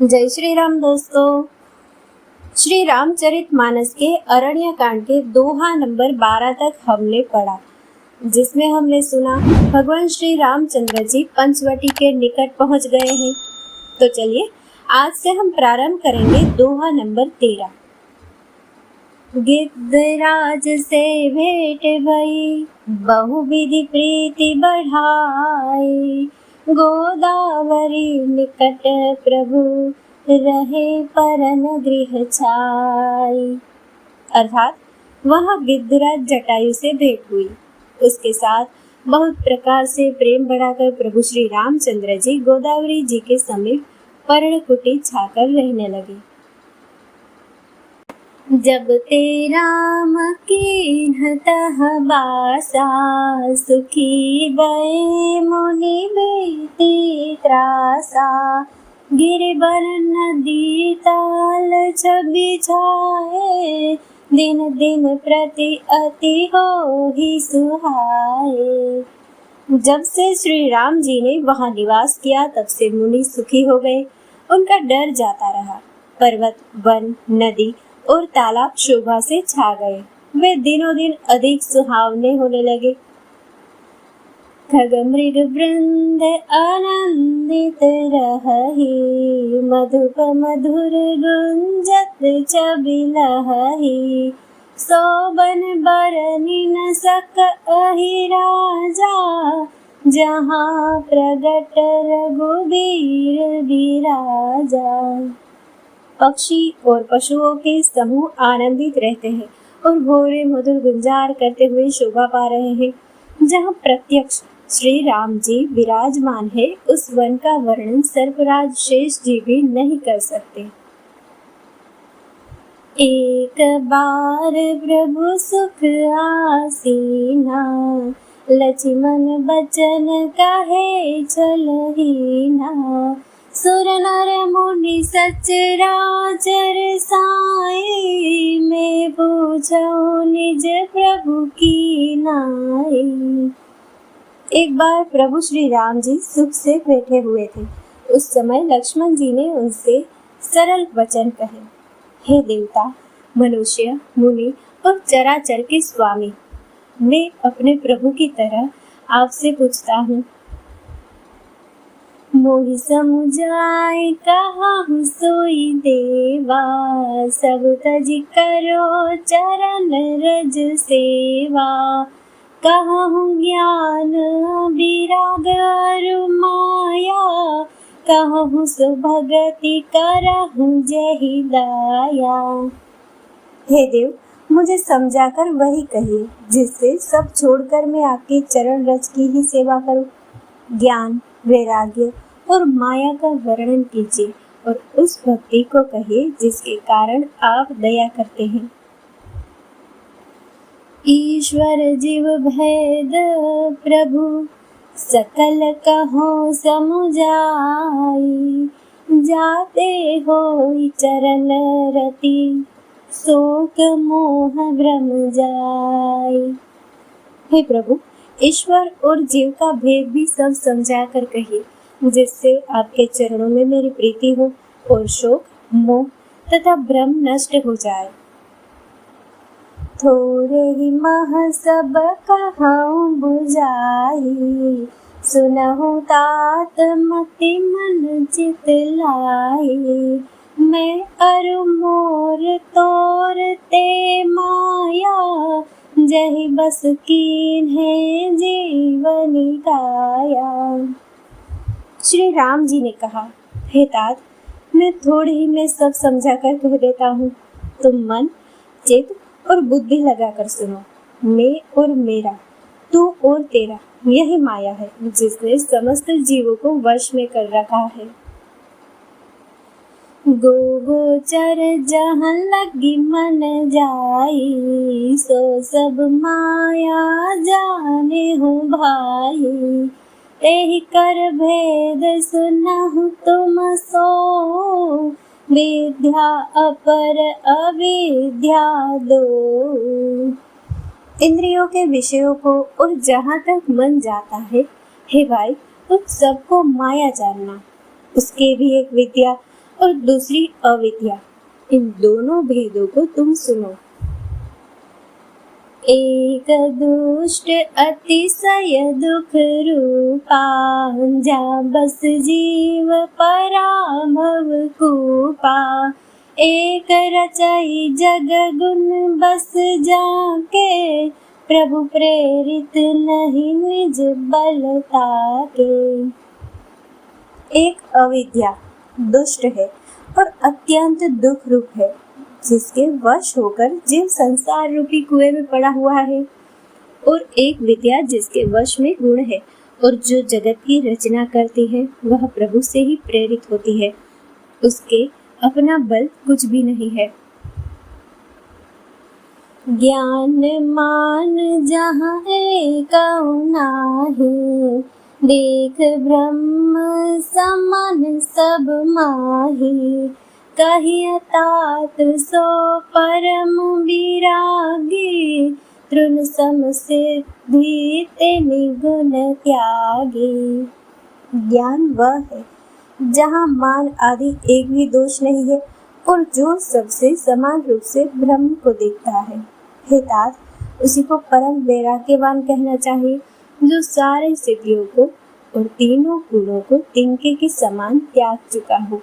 जय श्री राम दोस्तों। श्री रामचरितमानस के अरण्य कांड के दोहा नंबर 12 तक हमने पढ़ा, जिसमें हमने सुना भगवान श्री रामचंद्र जी पंचवटी के निकट पहुंच गए हैं। तो चलिए आज से हम प्रारंभ करेंगे दोहा नंबर 13। गिद्धराज से भेंट भई, बहुविधि प्रीति बढ़ाई, गोदावरी निकट प्रभु रहे परन गृह छाई। अर्थात वहाँ गिद्धराज जटायु से भेंट हुई। उसके साथ बहुत प्रकार से प्रेम बढ़ाकर प्रभु श्री रामचंद्र जी गोदावरी जी के समीप पर्णकुटी छाकर रहने लगे। जब ते राम कीन्हतः बासा, सुखी भये मुनि बेती त्रासा, गिरिवन नदी ताल छवि छाए, दिन दिन प्रति अति होहि सुहाए। जब से श्री राम जी ने वहां निवास किया तब से मुनि सुखी हो गए। उनका डर जाता रहा। पर्वत, वन, नदी और तालाब शोभा से छा गए। वे दिनों दिन अधिक सुहावने होने लगे। खगमृग वृंद आनंदित रहहि, मधुप मधुर गुंजत छवि लहहि, सोबन बरनि न सकहि राजा, जहाँ प्रगट रघुबीर बिराजा। पक्षी और पशुओं के समूह आनंदित रहते हैं और भोरे मधुर गुंजार करते हुए शोभा पा रहे हैं। जहाँ प्रत्यक्ष श्री राम जी विराजमान है, उस वन का वर्णन सर्पराज शेष जी भी नहीं कर सकते। एक बार प्रभु सुख आसीना, लक्ष्मण बचन कहे चलहीना, सुर नर मुनि सचराचर साई, मैं पूछो निज प्रभु की नाई। एक बार प्रभु श्री राम जी सुख से बैठे हुए थे। उस समय लक्ष्मण जी ने उनसे सरल वचन कहे, हे देवता, मनुष्य, मुनि और चराचर के स्वामी, मैं अपने प्रभु की तरह आपसे पूछता हूँ। मोहि समुझाए कहाहु सोई देवा, सब तजि करो चरण रज सेवा, कहाहु ज्ञान विराग अरु माया, कहाहु सुभगति करहु जहि दाया। हे देव, मुझे समझाकर वही कहिए जिससे सब छोड़कर मैं आपके चरण रज की ही सेवा करूं। ज्ञान, वैराग्य और माया का वर्णन कीजिए और उस भक्ति को कहिए जिसके कारण आप दया करते हैं। ईश्वर जीव भेद प्रभु, सकल कहो समुझाई, जाते होई चरण रति, शोक मोह भ्रम जाई। हे प्रभु, ईश्वर और जीव का भेद भी सब समझा कर कहिए, जिससे आपके चरणों में मेरी प्रीति हो और शोक, मोह तथा भ्रम नष्ट हो जाए। थोड़े ही मह सब कहाऊं बुझाई, सुनहु तात मति मन चित लाई, मैं अरु मोर तोरते माया, जहि बस कीन्हे जीवनी काया। श्री राम जी ने कहा, हे तात, मैं थोड़ी ही में सब समझा कर कह देता हूँ। तुम मन, चित्त और बुद्धि लगाकर सुनो। मैं और मेरा, तू और तेरा, यही माया है जिसने समस्त जीवों को वश में कर रखा है। गोचर जहाँ लगी मन जाई, सो सब माया जाने हो भाई, एहि कर भेद सुनहु तुम सो, विद्या अपर अविद्या दो। इंद्रियों के विषयों को और जहाँ तक मन जाता है, हे भाई, उन सबको माया जानना। उसके भी एक विद्या और दूसरी अविद्या। इन दोनों भेदों को तुम सुनो। एक दुष्ट अतिशय दुख रूपा, जा बस जीव पराभव कूपा। एक रचई जग गुण बस जाके, प्रभु प्रेरित नहीं निज बल ताके। एक अविद्या दुष्ट है और अत्यंत दुख रूप है, जिसके वश होकर जीव संसार रूपी कुएं में पड़ा हुआ है। और एक विद्या जिसके वश में गुण है और जो जगत की रचना करती है, वह प्रभु से ही प्रेरित होती है। उसके अपना बल कुछ भी नहीं है। ज्ञान मान जहाँ एक नाही, देख ब्रह्म समान सब माही। कहिय तात सो परम विरागी, तृण सम सिद्धि ते निगुण त्यागी। ज्ञान वह है जहाँ मान आदि एक भी दोष नहीं है और जो सबसे समान रूप से ब्रह्म को देखता है। हे तात, उसी को परम वैराग्यवान कहना चाहिए, जो सारे सिद्धियों को और तीनों गुणों को तिनके के समान त्याग चुका हो।